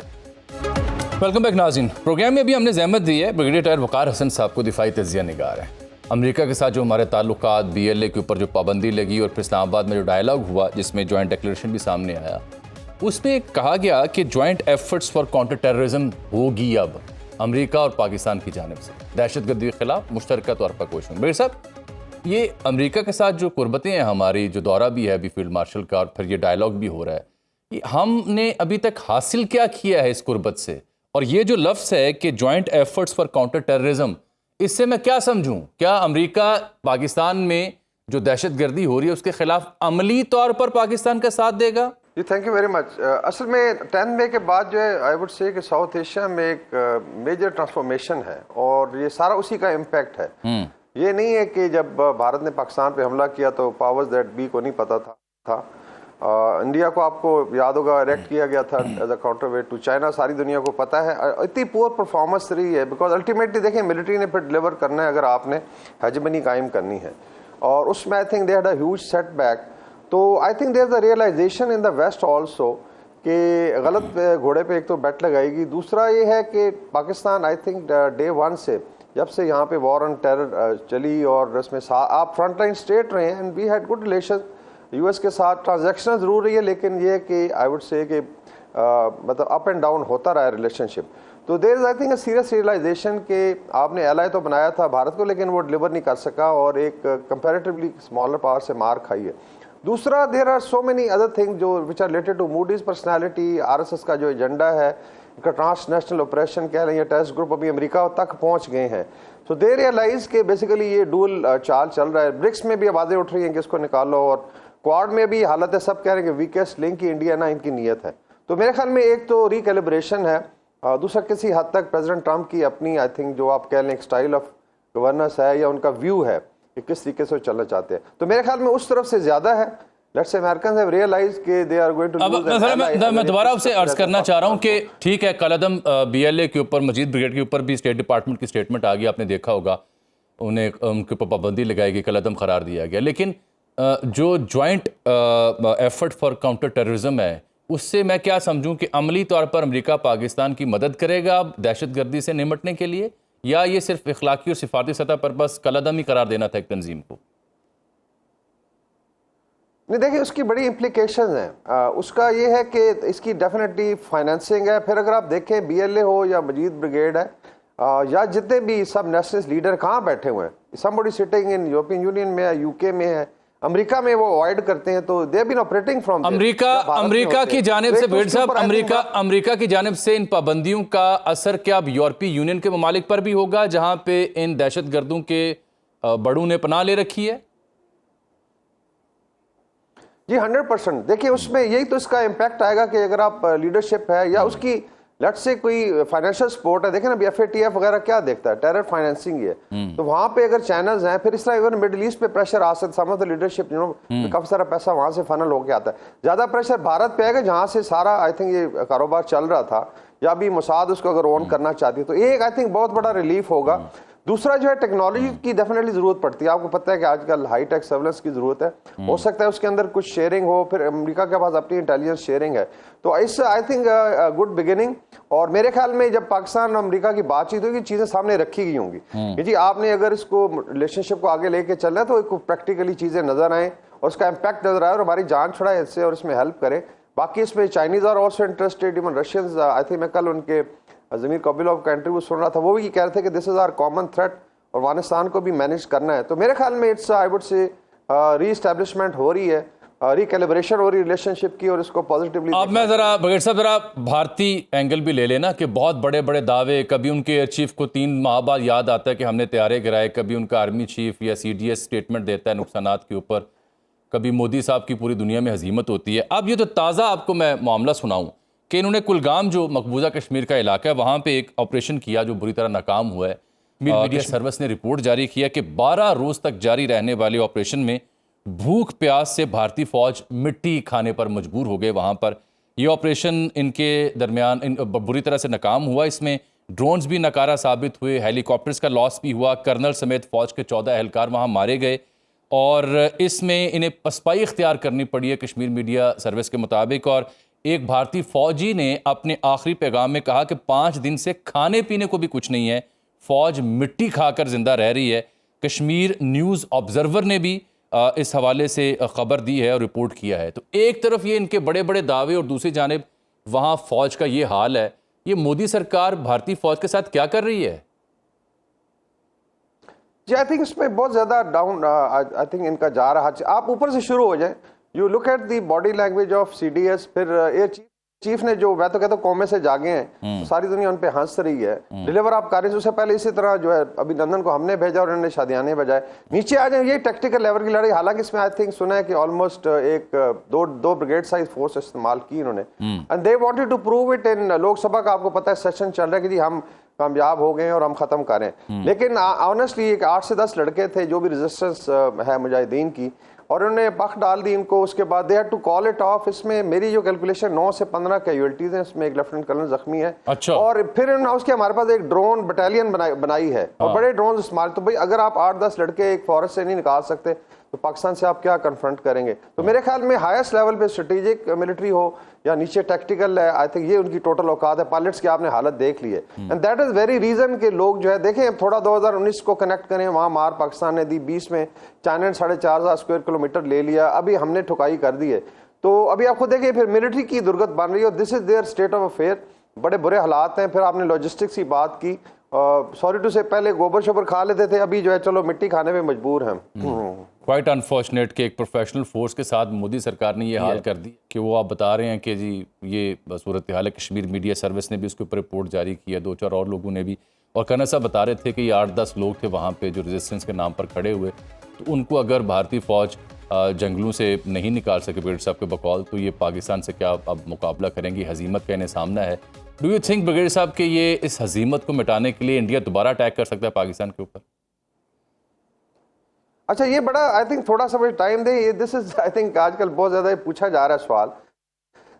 वेलकम बैक नाज़रीन। प्रोग्राम में अभी हमने ज़हमत दी है ब्रिगेडियर टायर वक़ार हसन साहब को दिफाई तज़िया निगार है। अमेरिका के साथ जो हमारे ताल्लुकात, BLA के ऊपर जो पाबंदी लगी और फिर इस्लामाबाद में जो डायलॉग हुआ जिसमें जॉइंट डिक्लेरेशन भी सामने आया, उसमें कहा गया कि joint efforts for counter terrorism होगी अब अमेरिका और पाकिस्तान की जानिब से, दहशतगर्दी के खिलाफ मुश्तरका तौर पर कोशिश। मेरे साहब, ये अमेरिका के साथ जो कुर्बतें हैं हमारी, जो दौरा भी है अभी फील्ड मार्शल का और फिर ये डायलॉग भी हो रहा है, ये हमने अभी तक हासिल क्या किया है इस कुर्बत से? और ये जो लफ्ज़ है कि joint efforts for counter terrorism, इससे मैं क्या समझूं? क्या अमेरिका पाकिस्तान में जो दहशतगर्दी हो रही है उसके खिलाफ अमली तौर पर पाकिस्तान का साथ देगा? जी, थैंक यू वेरी मच। असल में 10 मई के बाद जो है, आई वुड से कि साउथ एशिया में एक मेजर ट्रांसफॉर्मेशन है और ये सारा उसी का इम्पैक्ट है। ये नहीं है कि जब भारत ने पाकिस्तान पे हमला किया तो पावर्स दैट बी को नहीं पता था। इंडिया को आपको याद होगा इरेक्ट किया गया था as a counter weight to China, सारी दुनिया को पता है। इतनी पुअर परफॉर्मेंस रही है बिकॉज अल्टीमेटली देखें, मिलिट्री ने फिर डिलीवर करना है अगर आपने हेजेमनी कायम करनी है, और उसमें I think they had a huge setback. तो I think there is a realization in the west also कि गलत घोड़े पे एक तो बैट लगाएगी, दूसरा ये है कि पाकिस्तान आई थिंक डे 1 से, जब से यहाँ पे वॉर ऑन टेरर चली और इसमें आप फ्रंटलाइन स्टेट रहे हैं and we had good relation US के साथ। ट्रांजैक्शन जरूर रही है, लेकिन ये कि आई वुड से कि मतलब अप एंड डाउन होता रहा है रिलेशनशिप। तो there is I think a serious realization कि आपने एलाई तो बनाया था भारत को, लेकिन वो डिलीवर नहीं कर सका और एक कंपैरेटिवली स्मॉलर पावर से मार खाई है। दूसरा, there are so many other thing जो which are related to Modi's personality, RSS का जो एजेंडा है, इनका ट्रांसनेशनल ऑपरेशन कह रहे हैं, टेस्ट ग्रुप अभी अमेरिका तक पहुंच गए हैं। तो दे रियलाइज के बेसिकली ये डुअल चाल चल रहा है। ब्रिक्स में भी आवाज़ें उठ रही हैं कि इसको निकालो, और क्वाड में भी हालत है, सब कह रहे हैं कि वीकेस्ट लिंक ही इंडिया ना, इनकी नीयत है। तो मेरे ख्याल में एक तो रिकैलिब्रेशन है, दूसरा किसी हद तक प्रेसिडेंट ट्रंप की अपनी आई थिंक जो आप कह लें एक स्टाइल ऑफ गवर्नेंस है या उनका व्यू है कि किस तरीके से चलना चाहते हैं। तो मेरे ख्याल में उस तरफ से ज्यादा है। Let's say Americans have realised कि दे आर गोइंग टू अब मैं दोबारा आपसे अर्ज करना चाह रहा हूं कि ठीक है, कलअदम BLA के ऊपर, मजीद ब्रिगेड के ऊपर भी स्टेट डिपार्टमेंट की स्टेटमेंट आ गई, आपने देखा होगा, उन्हें उनके ऊपर पाबंदी लगाई गई, कलअदम करार दिया गया। लेकिन जो joint effort for counter terrorism है, उससे मैं क्या समझूं कि अमली तौर पर अमेरिका पाकिस्तान की मदद करेगा अब दहशतगर्दी से निपटने के लिए, या ये सिर्फ इखलाकी और सिफारती सतह पर बस कलअदम ही करार देना था एक तंजीम को? नहीं, देखिए उसकी बड़ी इम्प्लीकेशंस हैं। उसका ये है कि इसकी डेफिनेटली फाइनेंसिंग है। फिर अगर आप देखें BLA हो या मजीद ब्रिगेड है या जितने भी सब नेशनलिस्ट लीडर कहाँ बैठे हुए हैं, somebody sitting in European union में है, UK में है, अमेरिका में, वो अवॉइड करते हैं। तो they have been operating from America की जानिब से भेड़ साहब, अमेरिका की जानिब से इन पाबंदियों का असर क्या अब यूरोपीय यूनियन के ममालिक पर भी होगा जहां पे इन दहशतगर्दों के बड़ों ने पनाह ले रखी है? जी 100%। देखिए उसमें यही तो इसका इम्पैक्ट आएगा कि अगर आप लीडरशिप है या उसकी लेट्स से कोई फाइनेंशियल सपोर्ट है, देखें ना FATF वगैरह क्या देखता है, टेरर फाइनेंसिंग है, तो वहां पे अगर चैनल्स हैं, फिर इस तरह इवन मिडिल ईस्ट पे प्रेशर आ सकता है, सम ऑफ द लीडरशिप काफी सारा पैसा वहां से फनल होके आता है। ज्यादा प्रेशर भारत पे आएगा जहां से सारा आई थिंक ये कारोबार चल रहा था, या अभी मोसाद उसको अगर ओन करना चाहती है, तो एक आई थिंक बहुत बड़ा रिलीफ होगा। दूसरा जो है टेक्नोलॉजी की डेफिनेटली जरूरत पड़ती है, आपको पता है कि आजकल हाई टेक सर्विलेंस की जरूरत है, हो सकता है उसके अंदर कुछ शेयरिंग हो, फिर अमेरिका के पास अपनी इंटेलिजेंस शेयरिंग है, तो इस आई थिंक गुड बिगिनिंग। और मेरे ख्याल में जब पाकिस्तान और अमेरिका की बातचीत होगी चीजें सामने रखी गई होंगी कि जी आपने अगर इसको रिलेशनशिप को आगे लेके चलना है तो प्रैक्टिकली चीजें नजर आए और उसका इम्पैक्ट नजर आए और हमारी जान छुड़ाए इससे और इसमें हेल्प करे। बाकी इसमें Chinese are also interested, even Russians, I think मैं कल उनके जमीर कबिलोव का इंटरव्यू सुन रहा था, वो भी कह रहे थे कि this is our common threat और अफगानिस्तान को भी मैनेज करना है। तो मेरे ख्याल में इट्स आई वुड से री एस्टैब्लिशमेंट हो रही है, रिकैलिब्रेशन हो रही रिलेशनशिप की, और इसको पॉजिटिवली। अब मैं जरा बगैर साहब जरा भारतीय एंगल भी ले लेना कि बहुत बड़े बड़े दावे, कभी उनके एयर चीफ को 3 माह बाद याद आता है कि हमने तैयारे गिराए, कभी उनका आर्मी चीफ या CDS स्टेटमेंट देता है नुकसानात के ऊपर, कभी मोदी साहब की पूरी दुनिया में हजीमत होती है। अब ये तो ताज़ा आपको मैं मामला सुनाऊं कि इन्होंने कुलगाम जो मकबूजा कश्मीर का इलाका है वहाँ पे एक ऑपरेशन किया जो बुरी तरह नाकाम हुआ है। मीडिया सर्विस ने रिपोर्ट जारी किया कि 12 रोज तक जारी रहने वाले ऑपरेशन में भूख प्यास से भारतीय फौज मिट्टी खाने पर मजबूर हो गए। वहाँ पर ये ऑपरेशन इनके दरमियान बुरी तरह से नाकाम हुआ। इसमें ड्रोन्स भी नकारा साबित हुए, हेलीकॉप्टर्स का लॉस भी हुआ, कर्नल समेत फौज के 14 एहलकार वहाँ मारे गए और इसमें इन्हें पसपाई इख्तियार करनी पड़ी है कश्मीर मीडिया सर्विस के मुताबिक। और एक भारतीय फौजी ने अपने आखिरी पैगाम में कहा कि 5 दिन से खाने पीने को भी कुछ नहीं है, फौज मिट्टी खाकर जिंदा रह रही है। कश्मीर न्यूज़ ऑब्जर्वर ने भी इस हवाले से खबर दी है और रिपोर्ट किया है। तो एक तरफ ये इनके बड़े बड़े दावे और दूसरी जानिब वहाँ फौज का ये हाल है। ये मोदी सरकार भारतीय फौज के साथ क्या कर रही है? जी आई थिंक इसमें बहुत ज्यादा डाउन आई थिंक इनका जा रहा है। आप ऊपर से शुरू हो जाए, you look at the body language of CDS, फिर एयर चीफ ने जो मैं तो कहता हूँ कौमे से जागे हैं, तो सारी दुनिया उन पे हंस रही है, डिलीवर आप कर रहे हैं। उससे पहले इसी तरह जो है अभिनंदन को हमने भेजा और उन्होंने शादियाने बजाए। नीचे आ जाए, ये टेक्टिकल लेवल की लड़ाई, हालांकि इसमें आई थिंक सुना है कि ऑलमोस्ट दो ब्रिगेड साइज फोर्स इस्तेमाल की इन्होंने, and they wanted to prove it in Lok Sabha का। आपको पता है सेशन चल रहा है कि जी हम कामयाब हो गए और हम खत्म करें, लेकिन ऑनेस्टली 8 से 10 लड़के थे जो भी रेजिस्टेंस है मुजाहिदीन की, और उन्होंने पख डाल दी इनको। उसके बाद they had to call it off. इसमें मेरी जो कैलकुलेशन 9 से 15 कैजुअल्टीज हैं, इसमें एक लेफ्टिनेंट कर्नल जख्मी है। अच्छा। और फिर उसके हमारे पास एक ड्रोन बटालियन बनाई है और बड़े ड्रोन इस्तेमाल। तो भाई अगर आप 8-10 लड़के एक फॉरेस्ट से नहीं निकाल सकते तो पाकिस्तान से आप क्या कन्फ्रंट करेंगे? तो मेरे ख्याल में हाईएस्ट लेवल पे स्ट्रेटेजिक मिलिट्री हो या नीचे टैक्टिकल है, आई थिंक ये उनकी टोटल औकात है। पायलट्स की आपने हालत देख ली है, and that is very reason के लोग जो है देखें थोड़ा 2019 को कनेक्ट करें, वहां मार पाकिस्तान ने दी, 20 में चाइना ने 4,500 स्क्वायर किलोमीटर ले लिया, अभी हमने ठुकाई कर दी है। तो अभी आप खुद देखिए फिर मिलिट्री की दुर्गत बन रही है, this is there state of affair, बड़े बुरे हालात हैं। फिर आपने लॉजिस्टिक्स की बात की, सॉरी टू से पहले गोबर शोबर खा लेते थे, अभी जो है चलो मिट्टी खाने में मजबूर हैं। क्वाइट अनफॉर्चुनेट कि एक प्रोफेशनल फोर्स के साथ मोदी सरकार ने ये हाल कर दी कि वो आप बता रहे हैं कि जी ये सूरत हाल है। कश्मीर मीडिया सर्विस ने भी उसके ऊपर रिपोर्ट जारी की है, 2-4 और लोगों ने भी। और कर्नल साहब बता रहे थे कि ये 8-10 लोग थे वहाँ पे जो रेजिस्टेंस के नाम पर खड़े हुए, तो उनको अगर भारतीय फ़ौज जंगलों से नहीं निकाल सके ब्रिगेड साहब के बकौल, तो ये पाकिस्तान से क्या अब मुकाबला करेंगी? हजीमत का इन्हें सामना है। डू यू थिंक ब्रिगेड साहब कि ये इस हजीमत को मिटाने के लिए इंडिया दोबारा अटैक कर सकता है पाकिस्तान के ऊपर? अच्छा, ये बड़ा आई थिंक थोड़ा सा टाइम दे, ये दिस इज आई थिंक आजकल बहुत ज्यादा पूछा जा रहा है सवाल।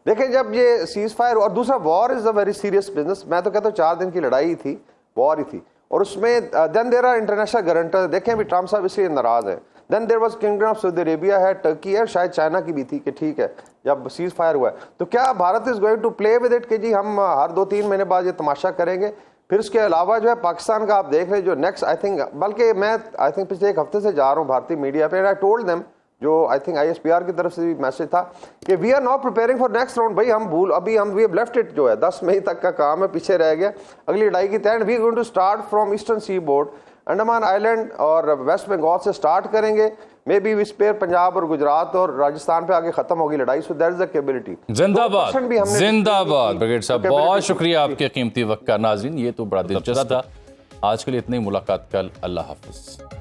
देखिए जब ये सीज फायर और दूसरा war is a very serious business, मैं तो कहता हूँ 4 दिन की लड़ाई थी, वॉर ही थी, और उसमें then there are international guarantor. देखें अभी ट्रम्प साहब इसलिए नाराज है। Then there was kingdom of Saudi Arabia है, टर्की है, शायद चाइना की भी थी कि ठीक है जब सीज फायर हुआ है तो क्या Bharat is going to play with it कि जी हम हर 2-3 महीने बाद ये तमाशा करेंगे। फिर उसके अलावा जो है पाकिस्तान का आप देख रहे हैं जो नेक्स्ट आई थिंक, बल्कि मैं आई थिंक पिछले 1 हफ्ते से जा रहा हूँ भारतीय मीडिया पे, आई टोल्ड देम, जो आई थिंक ISPR की तरफ से भी मैसेज था कि we are not preparing for next round. भाई हम अभी हम वी हैव लेफ्ट इट, जो है 10 मई तक का काम है, पीछे रह गया, अगली लड़ाई की तैयारी। We are going to start from eastern seaboard, Andaman island और वेस्ट बंगाल से स्टार्ट करेंगे, मे बी विस्पेयर पंजाब और गुजरात और राजस्थान पे आगे खत्म होगी लड़ाई। So that is the capability. जिंदाबाद जिंदाबाद ब्रिगेड साहब, बहुत शुक्रिया आपके कीमती वक्त का। नाज़रीन ये तो बड़ा दिलचस्प था। आज के लिए इतनी, मुलाकात कल। अल्लाह हाफिज।